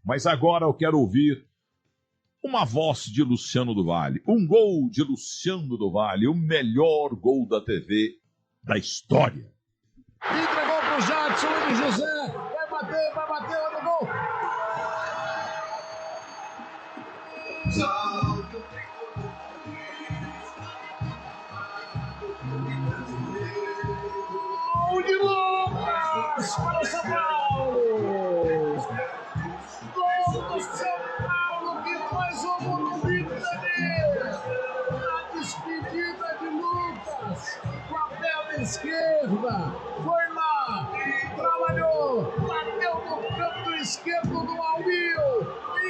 Mas agora eu quero ouvir uma voz de Luciano do Vale, um gol de Luciano do Vale, o melhor gol da TV da história. Entregou pro Jadson, Luiz José, vai bater, olha o gol. Gol de Lucas para o São Paulo. Gol do São Paulo que faz o Morumbi tremer. Na despedida de Lucas, com a perna esquerda, foi lá, trabalhou, bateu no canto esquerdo do Almir,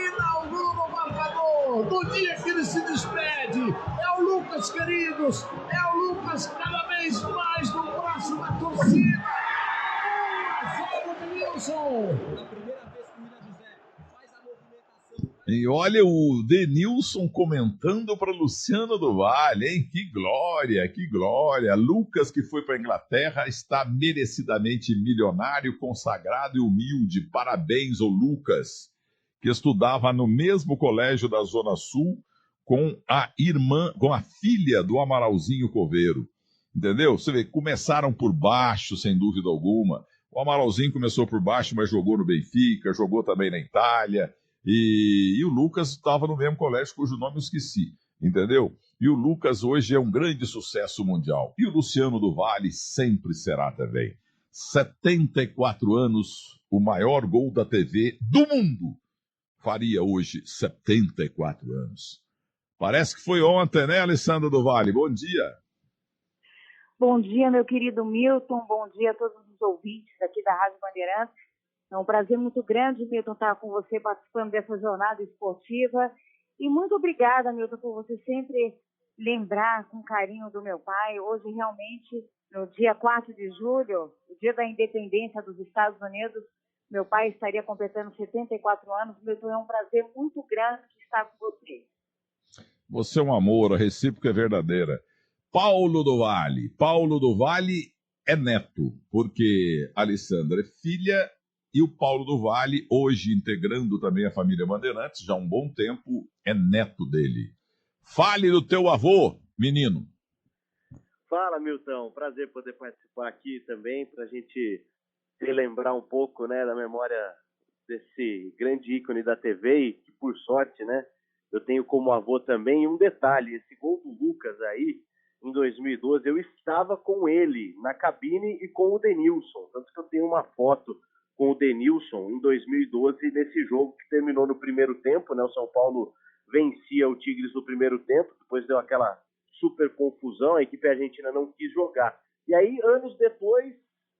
inaugura o marcador. No dia que ele se despede, é o Lucas, queridos, é o Lucas cada vez mais no braço da torcida. 1-0 de Nilson. E olha o Denilson comentando para Luciano do Vale, hein? Que glória, que glória. Lucas, que foi para a Inglaterra, está merecidamente milionário, consagrado e humilde. Parabéns ao Lucas, que estudava no mesmo colégio da Zona Sul com a irmã, com a filha do Amaralzinho Coveiro. Entendeu? Você vê, começaram por baixo, sem dúvida alguma. O Amaralzinho começou por baixo, mas jogou no Benfica, jogou também na Itália. E o Lucas estava no mesmo colégio, cujo nome eu esqueci, entendeu? E o Lucas hoje é um grande sucesso mundial. E o Luciano do Vale sempre será também. 74 anos, o maior gol da TV do mundo. Faria hoje 74 anos. Parece que foi ontem, né, Alessandra do Vale? Bom dia. Bom dia, meu querido Milton. Bom dia a todos os ouvintes aqui da Rádio Bandeirantes. É um prazer muito grande, Milton, estar com você participando dessa jornada esportiva. E muito obrigada, Milton, por você sempre lembrar com carinho do meu pai. Hoje, realmente, no dia 4 de julho, o dia da independência dos Estados Unidos, meu pai estaria completando 74 anos. Milton, é um prazer muito grande estar com você. Você é um amor, a recíproca é verdadeira. Paulo do Vale. Paulo do Vale é neto, porque a Alessandra é filha. E o Paulo do Vale, hoje integrando também a família Bandeirantes, já há um bom tempo, é neto dele. Fale do teu avô, menino. Fala, Milton. Prazer poder participar aqui também, para a gente relembrar um pouco, né, da memória desse grande ícone da TV e que, por sorte, né, eu tenho como avô também. E um detalhe, esse gol do Lucas aí, em 2012, eu estava com ele na cabine e com o Denilson. Tanto que eu tenho uma foto com o Denilson em 2012, nesse jogo que terminou no primeiro tempo, né? O São Paulo vencia o Tigres no primeiro tempo, depois deu aquela super confusão, a equipe argentina não quis jogar. E aí, anos depois,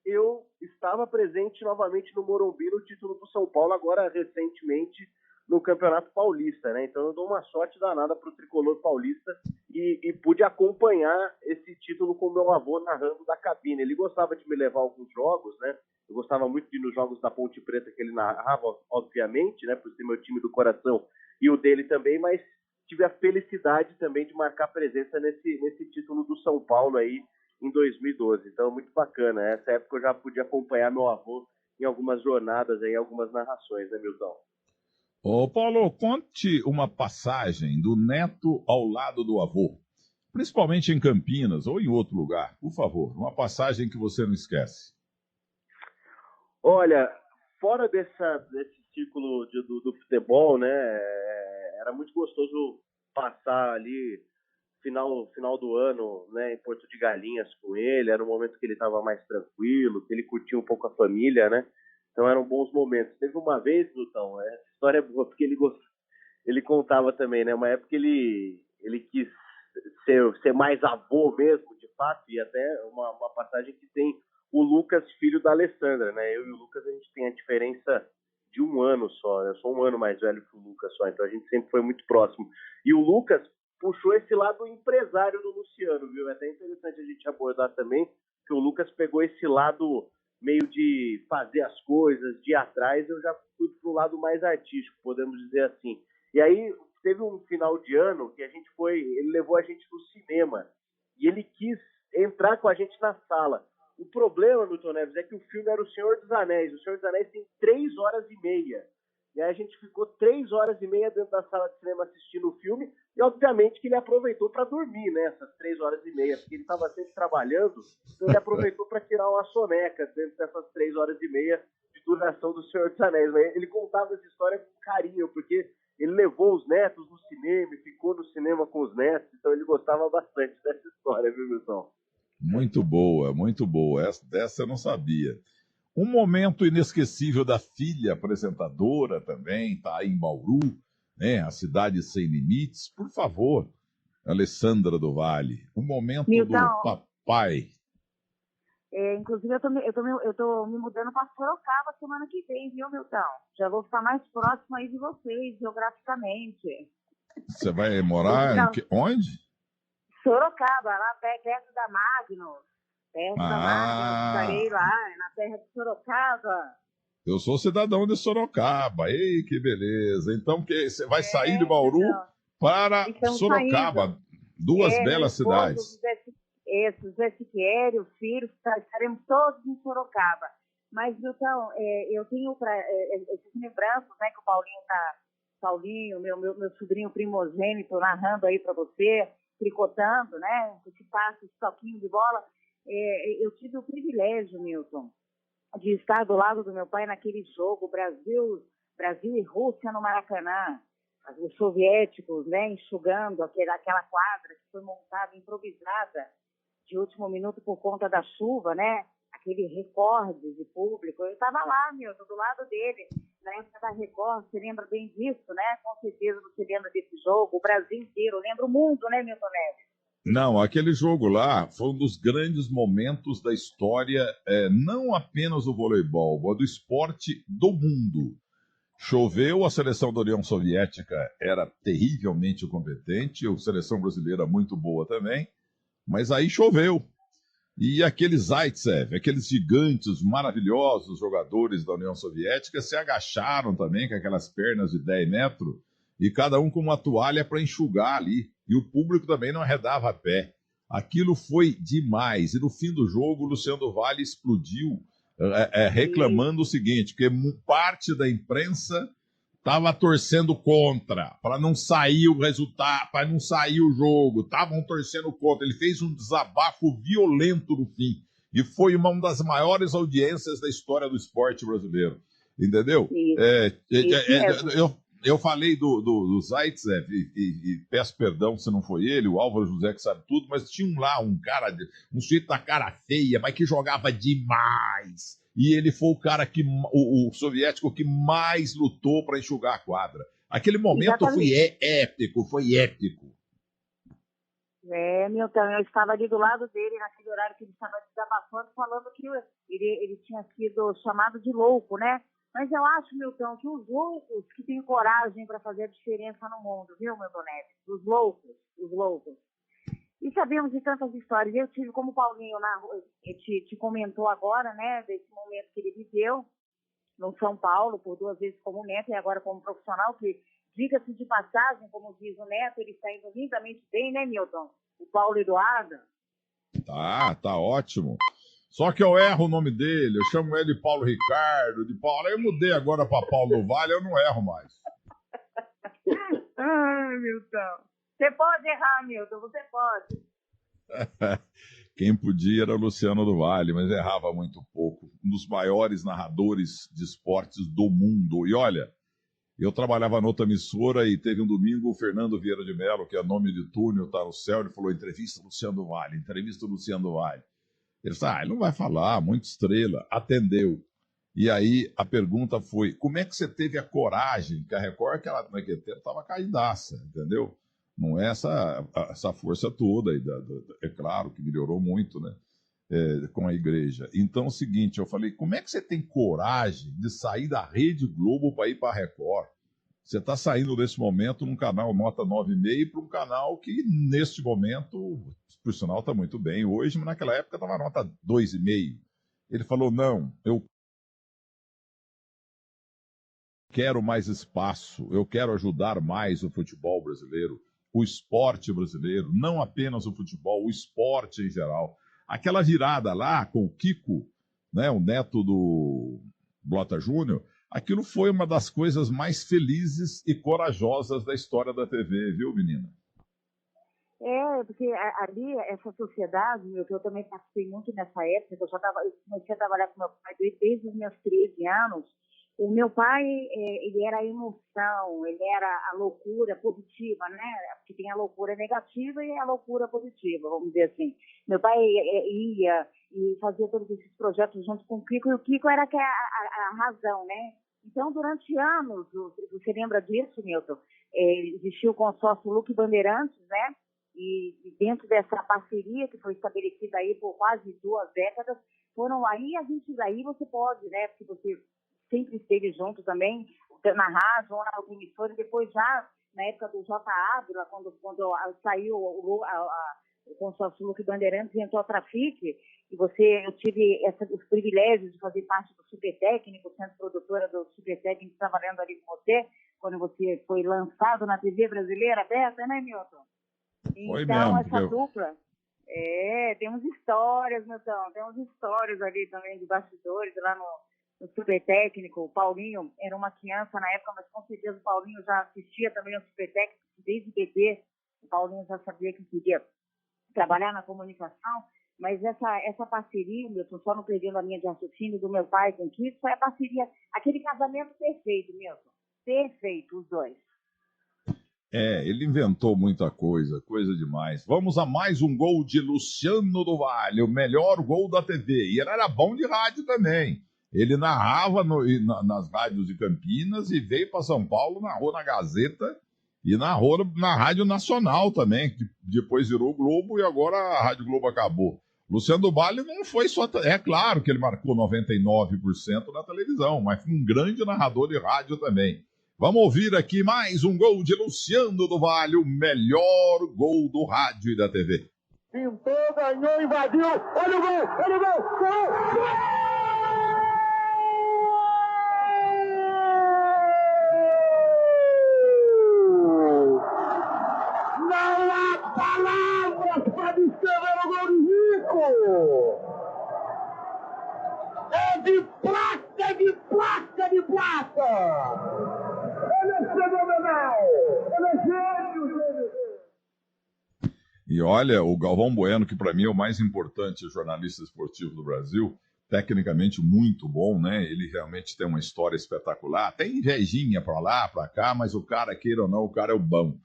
eu estava presente novamente no Morumbi, no título do São Paulo, agora recentemente no Campeonato Paulista, né? Então eu dou uma sorte danada para o tricolor paulista e pude acompanhar esse título com meu avô narrando da cabine. Ele gostava de me levar a alguns jogos, né? Eu gostava muito de ir nos jogos da Ponte Preta que ele narrava, obviamente, né? Por ser meu time do coração e o dele também, mas tive a felicidade também de marcar presença nesse título do São Paulo aí em 2012. Então, muito bacana. Essa época eu já pude acompanhar meu avô em algumas jornadas aí, algumas narrações, né, Milton? Ô, Paulo, conte uma passagem do neto ao lado do avô, principalmente em Campinas ou em outro lugar, por favor. Uma passagem que você não esquece. Olha, fora desse círculo do futebol, né, era muito gostoso passar ali final do ano, né, em Porto de Galinhas com ele. Era um momento que ele estava mais tranquilo, que ele curtia um pouco a família, né? Então eram bons momentos. Teve uma vez, Lutão, essa história é boa, porque ele contava também, né? Uma época ele quis ser mais avô mesmo, de fato, e até uma passagem que tem o Lucas, filho da Alessandra, né? Eu e o Lucas, a gente tem a diferença de um ano só, né? Eu sou um ano mais velho que o Lucas só, então a gente sempre foi muito próximo. E o Lucas puxou esse lado empresário do Luciano, viu? É até interessante a gente abordar também, que o Lucas pegou esse lado meio de fazer as coisas, de ir atrás. Eu já fui pro lado mais artístico, podemos dizer assim. E aí teve um final de ano que ele levou a gente no cinema, e ele quis entrar com a gente na sala. O problema, Milton Neves, é que o filme era O Senhor dos Anéis. O Senhor dos Anéis tem 3 horas e meia. E aí a gente ficou 3 horas e meia dentro da sala de cinema assistindo o filme, e obviamente que ele aproveitou para dormir, né, essas 3 horas e meia, porque ele estava sempre trabalhando, então ele aproveitou para tirar uma soneca dentro dessas 3 horas e meia de duração do Senhor dos Anéis. Mas ele contava essa história com carinho, porque ele levou os netos no cinema e ficou no cinema com os netos, então ele gostava bastante dessa história, viu, Milton? Muito boa, muito boa. Dessa eu não sabia. Um momento inesquecível da filha apresentadora também, está aí em Bauru, né? A cidade sem limites. Por favor, Alessandra do Vale, um momento Milton, do papai. inclusive, eu tô me mudando para Sorocaba semana que vem, viu, Milton? Já vou ficar mais próximo aí de vocês, geograficamente. Você vai morar onde? Sorocaba, lá perto da Magnus. Perto da Magnus, estarei lá, na terra de Sorocaba. Eu sou cidadão de Sorocaba. Ei, que beleza. Então, você vai sair de Bauru para Sorocaba. Saindo. Duas belas cidades. José Siqueira, os filhos, estaremos todos em Sorocaba. Mas, então, eu tenho essas lembranças, né, que o Paulinho, meu sobrinho primogênito, narrando aí para você, tricotando, né, esse passe, esse toquinho de bola. Eu tive o privilégio, Milton, de estar do lado do meu pai naquele jogo Brasil e Rússia no Maracanã. Os soviéticos, né, enxugando aquela quadra que foi montada, improvisada, de último minuto por conta da chuva, né? Aquele recorde de público. Eu estava lá, Milton, do lado dele, na época da Record. Você lembra bem disso, né? Com certeza você lembra desse jogo, o Brasil inteiro. Lembra o mundo, né, Milton Neves? Não, aquele jogo lá foi um dos grandes momentos da história, não apenas do voleibol, mas do esporte do mundo. Choveu, a seleção da União Soviética era terrivelmente competente, a seleção brasileira muito boa também, mas aí choveu. E aqueles Zaitsev, aqueles gigantes maravilhosos jogadores da União Soviética se agacharam também com aquelas pernas de 10 metros e cada um com uma toalha para enxugar ali. E o público também não arredava a pé. Aquilo foi demais. E no fim do jogo, o Luciano do Vale explodiu reclamando o seguinte, que parte da imprensa estava torcendo contra, para não sair o resultado, para não sair o jogo. Estavam torcendo contra. Ele fez um desabafo violento no fim. E foi uma das maiores audiências da história do esporte brasileiro. Entendeu? Eu falei do Zaitsev e peço perdão se não foi ele, o Álvaro José que sabe tudo, mas tinha um cara, um sujeito da cara feia, mas que jogava demais. E ele foi o cara o soviético que mais lutou para enxugar a quadra. Aquele momento foi épico. Milton, eu estava ali do lado dele naquele horário que ele estava desabafando, falando que ele tinha sido chamado de louco, né? Mas eu acho, Milton, que os loucos que têm coragem para fazer a diferença no mundo, viu, Milton Neves? Os loucos. E sabemos de tantas histórias. Eu tive, como o Paulinho te comentou agora, né, desse momento que ele viveu no São Paulo, por 2 vezes como neto e agora como profissional, que, diga-se de passagem, como diz o neto, ele está indo lindamente bem, né, Milton? O Paulo Eduardo. Tá ótimo. Só que eu erro o nome dele, eu chamo ele de Paulo Ricardo, de Paulo. Eu mudei agora para Paulo do Vale, eu não erro mais. Ai, Milton. Você pode errar, Milton, você pode. Quem podia era o Luciano do Vale, mas errava muito pouco. Um dos maiores narradores de esportes do mundo. E olha, eu trabalhava noutra emissora e teve um domingo o Fernando Vieira de Mello, que é nome de túnel, tá no céu, ele falou, entrevista Luciano do Vale. Ele disse, ele não vai falar, muita estrela. Atendeu. E aí a pergunta foi, como é que você teve a coragem? Que a Record, naquele tempo, estava caidaça, entendeu? Não é essa força toda. É claro que melhorou muito, né? Com a igreja. Então é o seguinte, eu falei, como é que você tem coragem de sair da Rede Globo para ir para a Record? Você está saindo nesse momento num canal nota 9,5 para um canal que, neste momento, por sinal, está muito bem hoje, mas naquela época estava nota 2,5. Ele falou, não, eu quero mais espaço, eu quero ajudar mais o futebol brasileiro, o esporte brasileiro, não apenas o futebol, o esporte em geral. Aquela virada lá com o Kiko, né, o neto do Blota Júnior, Aquilo foi uma das coisas mais felizes e corajosas da história da TV, viu, menina? Porque ali, essa sociedade, que eu também participei muito nessa época, eu comecei a trabalhar com meu pai desde os meus 13 anos. O meu pai, ele era a emoção, ele era a loucura positiva, né? Porque tem a loucura negativa e a loucura positiva, vamos dizer assim. Meu pai ia e fazia todos esses projetos junto com o Kiko, e o Kiko era a razão, né? Então, durante anos, você lembra disso, Milton? Existiu o consórcio Luque Bandeirantes, né? E dentro dessa parceria que foi estabelecida aí por quase 2 décadas, foram aí você pode, né? Porque você sempre esteve junto também, na rádio ou na emissora, depois já na época do J. Ávila, quando saiu o consórcio Luque Bandeirantes e entrou a Trafic, e eu tive os privilégios de fazer parte do Super Técnico, sendo produtora do Super Técnico, trabalhando ali com você, quando você foi lançado na TV brasileira aberta, né, Milton? Foi Então, mesmo, essa dupla, temos histórias, Milton, temos histórias ali também de bastidores, lá no Super Técnico. O Paulinho era uma criança na época, mas com certeza o Paulinho já assistia também ao Super Técnico, desde bebê. O Paulinho já sabia que queria trabalhar na comunicação, mas essa parceria, Milton, só não perdendo a linha de raciocínio do meu pai com o Kiko, foi a parceria, aquele casamento perfeito, Milton. Perfeito, os dois. Ele inventou muita coisa demais. Vamos a mais um gol de Luciano do Vale, o melhor gol da TV. E ele era bom de rádio também. Ele narrava nas rádios de Campinas e veio para São Paulo, narrou na Gazeta e narrou na Rádio Nacional também, que depois virou o Globo e agora a Rádio Globo acabou. Luciano do Vale não foi só... É claro que ele marcou 99% na televisão, mas foi um grande narrador de rádio também. Vamos ouvir aqui mais um gol de Luciano do Vale, o melhor gol do rádio e da TV. Pintou, ganhou, invadiu. Olha o gol, olha o gol. Gol! Não há palavras para descrever o gol do Rico. É de placa, de placa, de placa. Ele é fenomenal! Ele é gênio! E olha, o Galvão Bueno, que para mim é o mais importante jornalista esportivo do Brasil, tecnicamente muito bom, né? Ele realmente tem uma história espetacular. Tem invejinha para lá, para cá, mas o cara, queira ou não, o cara é o bom.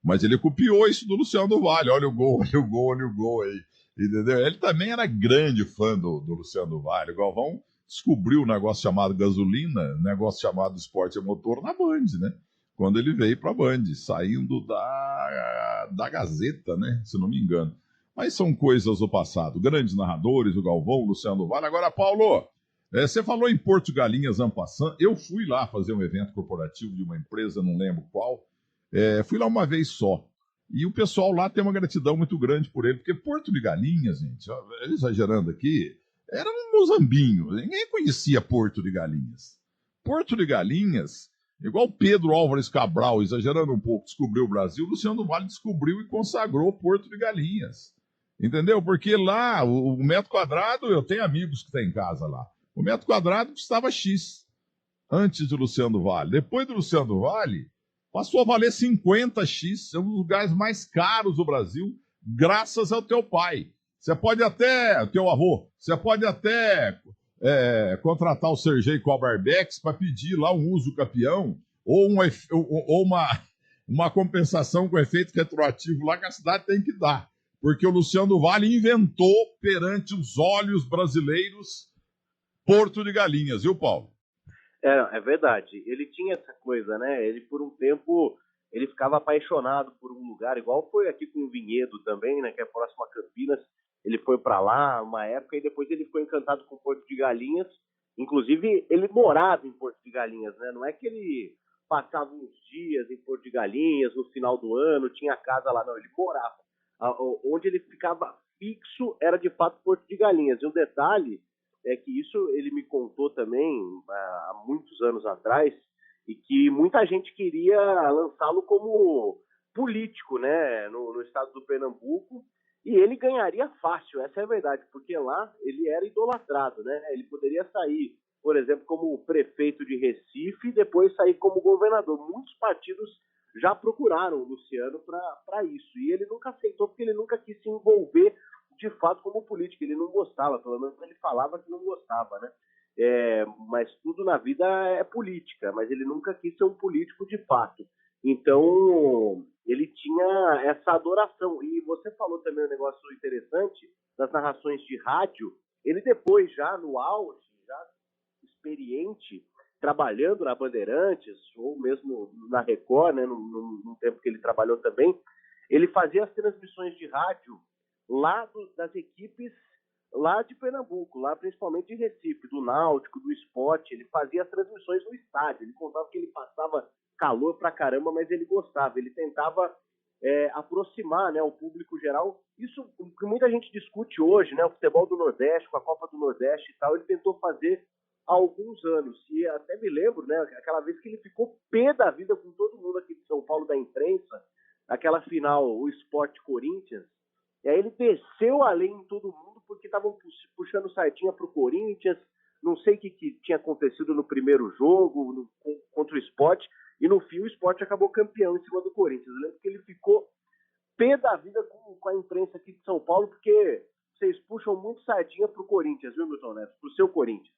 Mas ele copiou isso do Luciano do Vale. Olha o gol, olha o gol, olha o gol aí. Entendeu? Ele também era grande fã do Luciano do Vale. O Galvão descobriu um negócio chamado gasolina, um negócio chamado esporte a motor na Band, né? Quando ele veio para a Band, saindo da Gazeta, né? Se não me engano. Mas são coisas do passado. Grandes narradores, o Galvão, o Luciano do Vale. Agora, Paulo, você falou em Porto Galinhas en passant. Eu fui lá fazer um evento corporativo de uma empresa, não lembro qual. Fui lá uma vez só. E o pessoal lá tem uma gratidão muito grande por ele, porque Porto de Galinhas, gente, exagerando aqui, era um mozambinho. Ninguém conhecia Porto de Galinhas. Porto de Galinhas, igual Pedro Álvares Cabral, exagerando um pouco, descobriu o Brasil, Luciano do Vale descobriu e consagrou Porto de Galinhas. Entendeu? Porque lá, o metro quadrado, eu tenho amigos que têm casa lá, o metro quadrado custava X, antes do Luciano do Vale. Depois do Luciano do Vale, passou a valer 50x, é um dos lugares mais caros do Brasil, graças ao teu pai. Você pode até, teu avô, você pode até contratar o Sergei Cobarbex para pedir lá um uso capião ou uma compensação com efeito retroativo lá que a cidade tem que dar. Porque o Luciano do Vale inventou perante os olhos brasileiros Porto de Galinhas, viu, Paulo? É verdade. Ele tinha essa coisa, né? Ele, por um tempo, ele ficava apaixonado por um lugar, igual foi aqui com o Vinhedo também, né? Que é próximo a Campinas. Ele foi para lá uma época e depois ele ficou encantado com Porto de Galinhas. Inclusive, ele morava em Porto de Galinhas, né? Não é que ele passava uns dias em Porto de Galinhas, no final do ano, tinha casa lá, não. Ele morava. Onde ele ficava fixo era, de fato, Porto de Galinhas. E um detalhe é que isso ele me contou também há muitos anos atrás, e que muita gente queria lançá-lo como político, né, no estado do Pernambuco, e ele ganharia fácil, essa é a verdade, porque lá ele era idolatrado, né, ele poderia sair por exemplo, como prefeito de Recife e depois sair como governador. Muitos partidos já procuraram o Luciano para isso. E ele nunca aceitou, porque ele nunca quis se envolver de fato como político. Ele não gostava, pelo menos ele falava que não gostava, né? Mas tudo na vida é política, mas ele nunca quis ser um político de fato. Então, ele tinha essa adoração. E você falou também um negócio interessante das narrações de rádio. Ele depois, já no auge, já experiente, trabalhando na Bandeirantes, ou mesmo na Record, né, no tempo que ele trabalhou também, ele fazia as transmissões de rádio lá das equipes lá de Pernambuco, lá principalmente de Recife, do Náutico, do Sport. Ele fazia as transmissões no estádio. Ele contava que ele passava calor pra caramba, mas ele gostava. Ele tentava aproximar, né, o público geral. Isso que muita gente discute hoje, né, o futebol do Nordeste, com a Copa do Nordeste e tal, ele tentou fazer há alguns anos. E até me lembro, né, aquela vez que ele ficou pé da vida com todo mundo aqui de São Paulo, da imprensa, aquela final, o Sport Corinthians. E aí ele desceu além em todo mundo, porque estavam puxando sardinha pro Corinthians, não sei o que tinha acontecido no primeiro jogo, contra o Sport, e no fim o Sport acabou campeão em cima do Corinthians. Eu lembro que ele ficou pé da vida com a imprensa aqui de São Paulo, porque vocês puxam muito sardinha pro Corinthians, viu, Milton Neto? Pro seu Corinthians.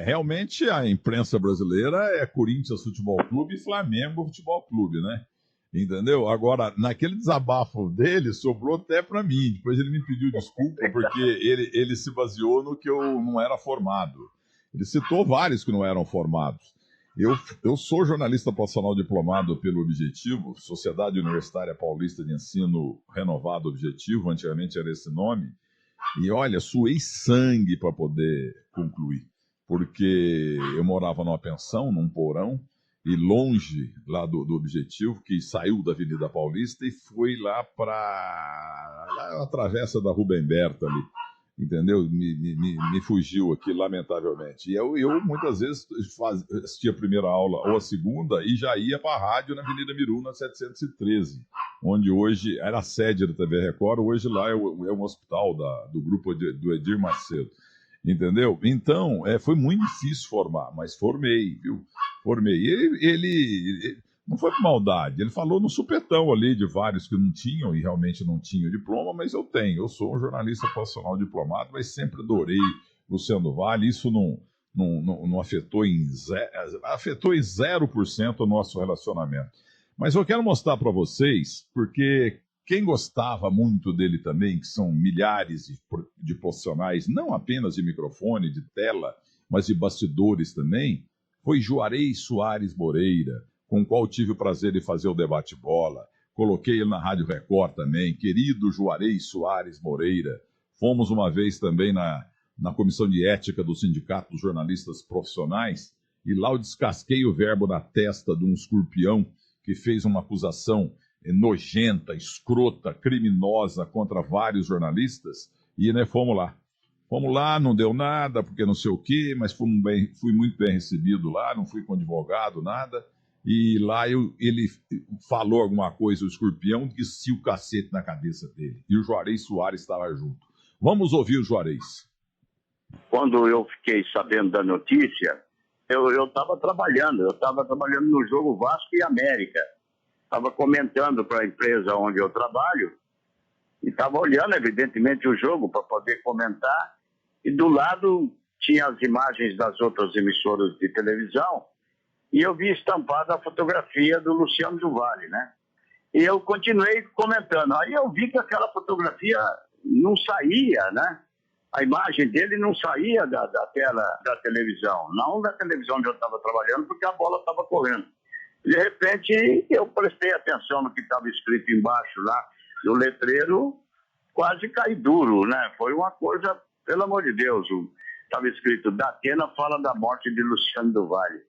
Realmente a imprensa brasileira é Corinthians Futebol Clube e Flamengo Futebol Clube, né? Entendeu? Agora, naquele desabafo dele, sobrou até para mim. Depois ele me pediu desculpa, porque ele se baseou no que eu não era formado. Ele citou vários que não eram formados. Eu sou jornalista profissional diplomado pelo Objetivo, Sociedade Universitária Paulista de Ensino Renovado Objetivo, antigamente era esse nome, e olha, suei sangue para poder concluir, porque eu morava numa pensão, num porão, e longe lá do Objetivo, que saiu da Avenida Paulista e foi lá para a travessa da Rubem Berta ali, entendeu? Me fugiu aqui, lamentavelmente. E eu muitas vezes assistia a primeira aula ou a segunda e já ia para a rádio na Avenida Miruna 713, onde hoje era a sede da TV Record, hoje lá é um hospital do grupo do Edir Macedo. Entendeu? Então, foi muito difícil formar, mas formei, viu? Formei. Ele não foi por maldade, ele falou no supetão ali de vários que não tinham, e realmente não tinham diploma, mas eu tenho. Eu sou um jornalista profissional diplomado, mas sempre adorei Luciano Vale. Isso não afetou afetou em 0% o nosso relacionamento. Mas eu quero mostrar para vocês, porque quem gostava muito dele também, que são milhares de profissionais, não apenas de microfone, de tela, mas de bastidores também, foi Juarez Soares Moreira, com o qual tive o prazer de fazer o debate-bola. Coloquei ele na Rádio Record também, querido Juarez Soares Moreira. Fomos uma vez também na Comissão de Ética do Sindicato dos Jornalistas Profissionais, e lá eu descasquei o verbo na testa de um escorpião que fez uma acusação nojenta, escrota, criminosa contra vários jornalistas, e né, fomos lá, não deu nada, porque não sei o quê, mas fui muito bem recebido lá, não fui com advogado, nada, e lá ele falou alguma coisa, o escorpião descia o cacete na cabeça dele, e o Juarez Soares estava junto. Vamos ouvir o Juarez. Quando eu fiquei sabendo da notícia, eu estava trabalhando no jogo Vasco e América. Estava comentando para a empresa onde eu trabalho e estava olhando, evidentemente, o jogo para poder comentar. E do lado tinha as imagens das outras emissoras de televisão e eu vi estampada a fotografia do Luciano do Vale, né? E eu continuei comentando. Aí eu vi que aquela fotografia não saía, né? A imagem dele não saía da tela da televisão, não da televisão onde eu estava trabalhando, porque a bola estava correndo. De repente, eu prestei atenção no que estava escrito embaixo lá do letreiro, quase caí duro, né? Foi uma coisa, pelo amor de Deus, estava escrito, Datena fala da morte de Luciano do Vale.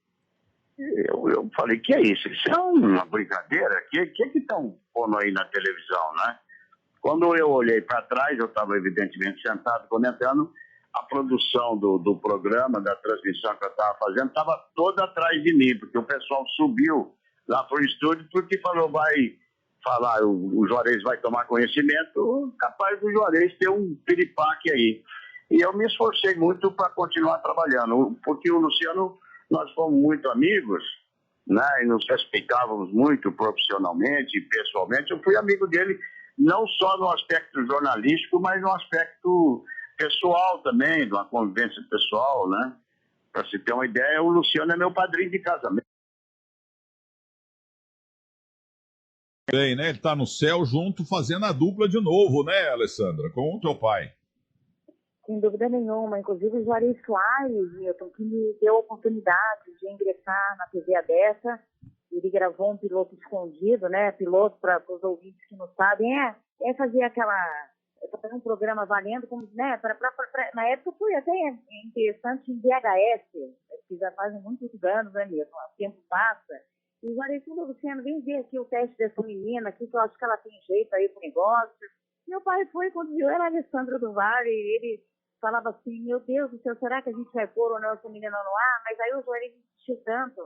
Eu falei, que é isso? Isso é uma brincadeira? O que estão pondo aí na televisão, né? Quando eu olhei para trás, eu estava evidentemente sentado comentando, a produção do programa, da transmissão que eu estava fazendo, estava toda atrás de mim, porque o pessoal subiu lá para o estúdio, porque falou, vai falar, o Juarez vai tomar conhecimento, capaz do Juarez ter um piripaque aí. E eu me esforcei muito para continuar trabalhando, porque o Luciano, nós fomos muito amigos, né, e nos respeitávamos muito profissionalmente e pessoalmente. Eu fui amigo dele não só no aspecto jornalístico, mas no aspecto pessoal também, de uma convivência pessoal, né? Para se ter uma ideia, o Luciano é meu padrinho de casamento. Bem, né? Ele está no céu junto, fazendo a dupla de novo, né, Alessandra? Com o teu pai. Sem dúvida nenhuma. Inclusive o Juarez Soares, Milton, que me deu a oportunidade de ingressar na TV aberta. Ele gravou um piloto escondido, né? Piloto, para os ouvintes que não sabem, fazer fazer um programa valendo, como, né? Na época foi até interessante em VHS, que já fazem muitos anos, né, Milton? O tempo passa. E o Juarez falou, Luciano, vem ver aqui o teste dessa menina aqui, que eu acho que ela tem jeito aí pro negócio. Meu pai foi, quando viu, era a Alessandra do Vale, e ele falava assim, meu Deus do céu, será que a gente vai pôr ou não essa menina no ar? Mas aí o Juarez insistiu tanto,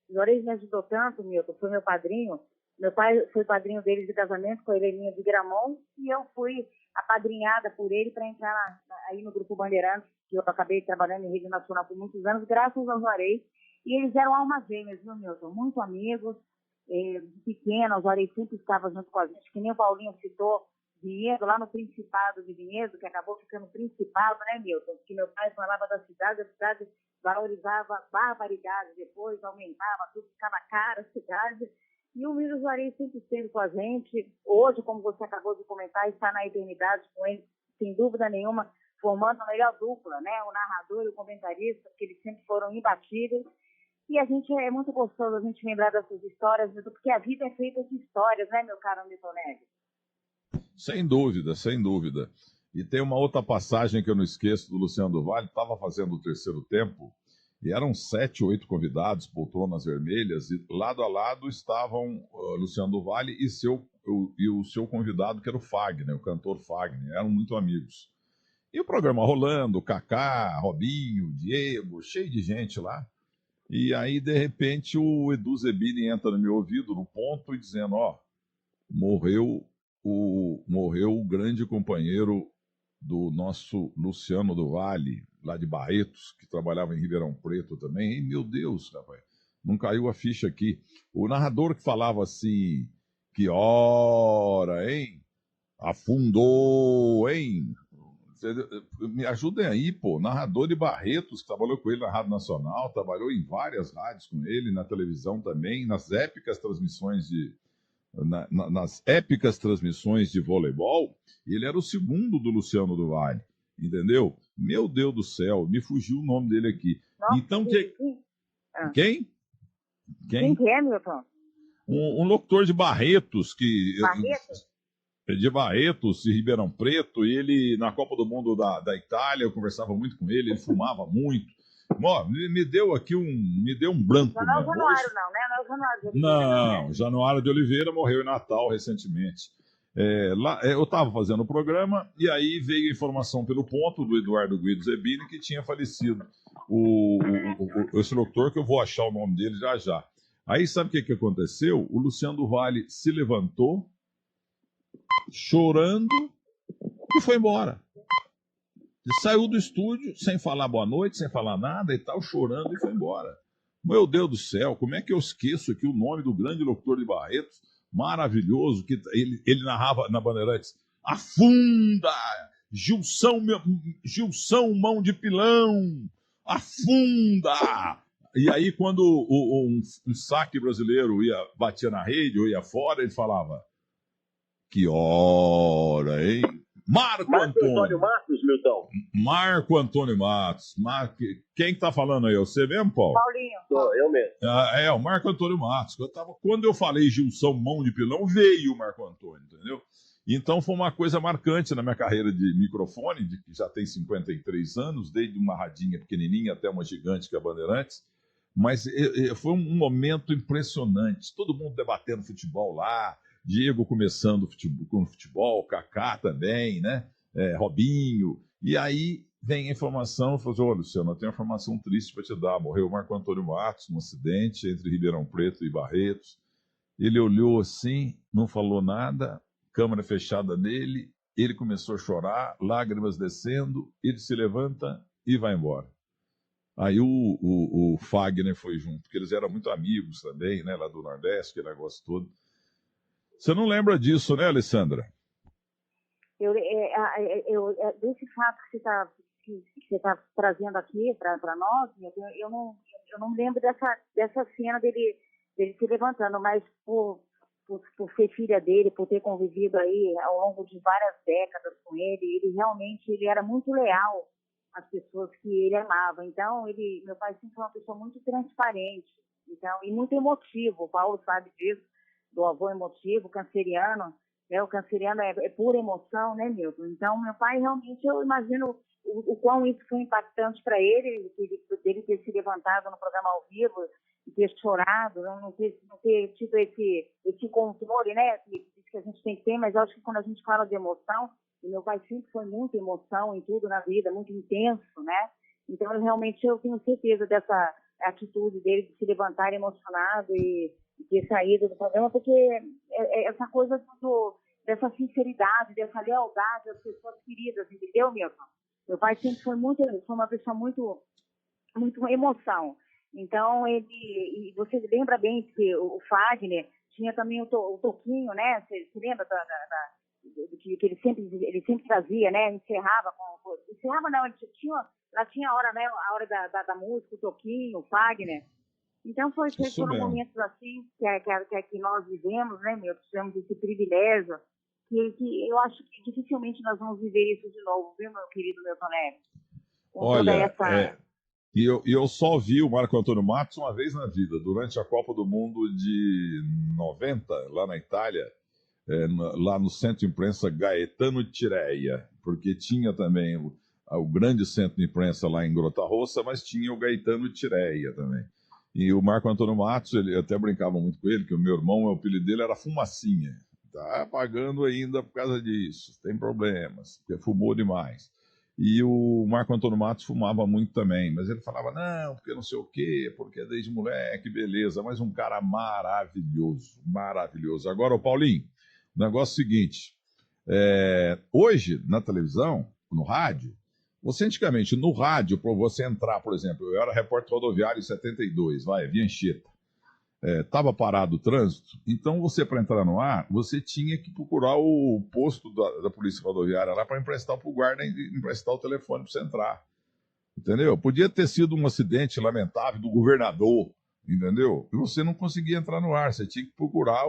o Juarez me ajudou tanto, Milton, foi meu padrinho. Meu pai foi padrinho dele de casamento com a Heleninha de Gramont, e eu fui apadrinhada por ele para entrar aí no Grupo Bandeirantes, que eu acabei trabalhando em rede nacional por muitos anos, graças ao Juarez. E eles eram almas gêmeas, viu, Milton? Muito amigos, pequenos, o Juarez sempre estava junto com a gente, que nem o Paulinho citou, Vinhedo, lá no Principado de Vinhedo, que acabou ficando Principado, né, Milton? Porque meu pai falava da cidade, a cidade valorizava barbaridade, depois aumentava, tudo ficava caro a cidade. E o Milton Juarez sempre esteve com a gente. Hoje, como você acabou de comentar, está na eternidade com ele, sem dúvida nenhuma, formando a melhor dupla, né? O narrador e o comentarista, porque eles sempre foram imbatíveis. E a gente é muito gostoso a gente lembrar dessas histórias, porque a vida é feita de histórias, né, meu caro Milton Neves? Sem dúvida, sem dúvida. E tem uma outra passagem que eu não esqueço do Luciano do Vale, estava fazendo o terceiro tempo, e eram 7, 8 convidados, poltronas vermelhas, e lado a lado estavam Luciano do Vale e o seu convidado, que era o Fagner, o cantor Fagner, eram muito amigos. E o programa rolando, Kaká, Robinho, Diego, cheio de gente lá. E aí, de repente, o Edu Zebini entra no meu ouvido, no ponto, e dizendo, morreu o grande companheiro do nosso Luciano do Vale, lá de Barretos, que trabalhava em Ribeirão Preto também. E, meu Deus, rapaz, não caiu a ficha aqui. O narrador que falava assim, que hora, hein? Afundou, hein? Me ajudem aí, pô. Narrador de Barretos, que trabalhou com ele na Rádio Nacional, trabalhou em várias rádios com ele, na televisão também, nas épicas transmissões de voleibol. Ele era o segundo do Luciano do Vale, entendeu? Meu Deus do céu, me fugiu o nome dele aqui. Nossa, Então, Quem que é, Milton? Um locutor de Barretos, Barretos? de Barretos, de Ribeirão Preto, e ele, na Copa do Mundo da Itália, eu conversava muito com ele, ele fumava muito. Me deu um branco. Não é o Januário, não, né? Não é o Januário de Oliveira. Não, Januário de Oliveira morreu em Natal recentemente. Eu estava fazendo o programa, e aí veio a informação pelo ponto do Eduardo Guido Zebini que tinha falecido esse locutor, que eu vou achar o nome dele já já. Aí sabe o que aconteceu? O Luciano do Vale se levantou, chorando, e foi embora. Ele saiu do estúdio sem falar boa noite, sem falar nada e tal, chorando, e foi embora. Meu Deus do céu, como é que eu esqueço aqui o nome do grande locutor de Barretos, maravilhoso, que ele narrava na Bandeirantes: afunda, Gilson mão de pilão, afunda. E aí quando um saque brasileiro batia na rede ou ia fora, ele falava: que hora, hein? Marco Antônio Matos, Milton. Marco Antônio Matos. Quem que tá falando aí? Você mesmo, Paulo? Paulinho. Sou eu mesmo. O Marco Antônio Matos. Quando eu falei Gilson mão de pilão, veio o Marco Antônio, entendeu? Então foi uma coisa marcante na minha carreira de microfone, que já tem 53 anos, desde uma radinha pequenininha até uma gigante que é a Bandeirantes. Mas foi um momento impressionante. Todo mundo debatendo futebol lá, Diego começando com futebol, Kaká também, né? Robinho. E aí vem a informação, falou: Luciano, eu tenho uma informação triste para te dar. Morreu o Marco Antônio Matos num acidente entre Ribeirão Preto e Barretos. Ele olhou assim, não falou nada, câmera fechada nele, ele começou a chorar, lágrimas descendo, ele se levanta e vai embora. Aí o Fagner foi junto, porque eles eram muito amigos também, né, lá do Nordeste, aquele negócio todo. Você não lembra disso, né, Alessandra? Desse fato que você está trazendo aqui para nós, eu não lembro dessa cena dele se levantando, mas por ser filha dele, por ter convivido aí ao longo de várias décadas com ele realmente era muito leal às pessoas que ele amava. Então, meu pai sempre foi uma pessoa muito transparente, então, e muito emotivo. O Paulo sabe disso, do avô emotivo, canceriano, né? O canceriano é pura emoção, né, Milton? Então, meu pai realmente, eu imagino o quão isso foi impactante para ele ter se levantado no programa ao vivo, e ter chorado, não ter tido esse controle, né, que a gente tem que ter, mas eu acho que quando a gente fala de emoção, e meu pai sempre foi muita emoção em tudo na vida, muito intenso, né, então eu tenho certeza dessa atitude dele de se levantar emocionado e ter saído do programa, porque essa coisa dessa sinceridade, dessa lealdade às pessoas queridas, entendeu, Milton? Meu pai sempre foi uma pessoa muito, muito emoção. Então, e você lembra bem que o Fagner tinha também o Toquinho, né? Você lembra que ele sempre trazia, né? Encerrava não, lá tinha a hora, né? A hora da música, o Toquinho, o Fagner. Então, foram momentos assim que nós vivemos, né, meu? Tivemos esse privilégio, que eu acho que dificilmente nós vamos viver isso de novo, viu, meu querido Milton Neves? Olha, E eu só vi o Marco Antônio Matos uma vez na vida, durante a Copa do Mundo de 90, lá na Itália, lá no Centro de Imprensa Gaetano Tireia, porque tinha também o grande centro de imprensa lá em Grota Rossa, mas tinha o Gaetano Tireia também. E o Marco Antônio Matos, eu até brincava muito com ele, que o meu irmão, o apelido dele era Fumacinha. Tá pagando ainda por causa disso, tem problemas, porque fumou demais. E o Marco Antônio Matos fumava muito também, mas ele falava, não, porque não sei o quê, porque é desde moleque, beleza, mas um cara maravilhoso, maravilhoso. Agora, Paulinho, o negócio é o seguinte, hoje, na televisão, no rádio, antigamente, no rádio, para você entrar, por exemplo, eu era repórter rodoviário em 72, via Anchieta. Estava parado o trânsito, então você, para entrar no ar, você tinha que procurar o posto da Polícia Rodoviária lá para emprestar para o guarda, emprestar o telefone para você entrar. Entendeu? Podia ter sido um acidente lamentável do governador, entendeu? E você não conseguia entrar no ar, você tinha que procurar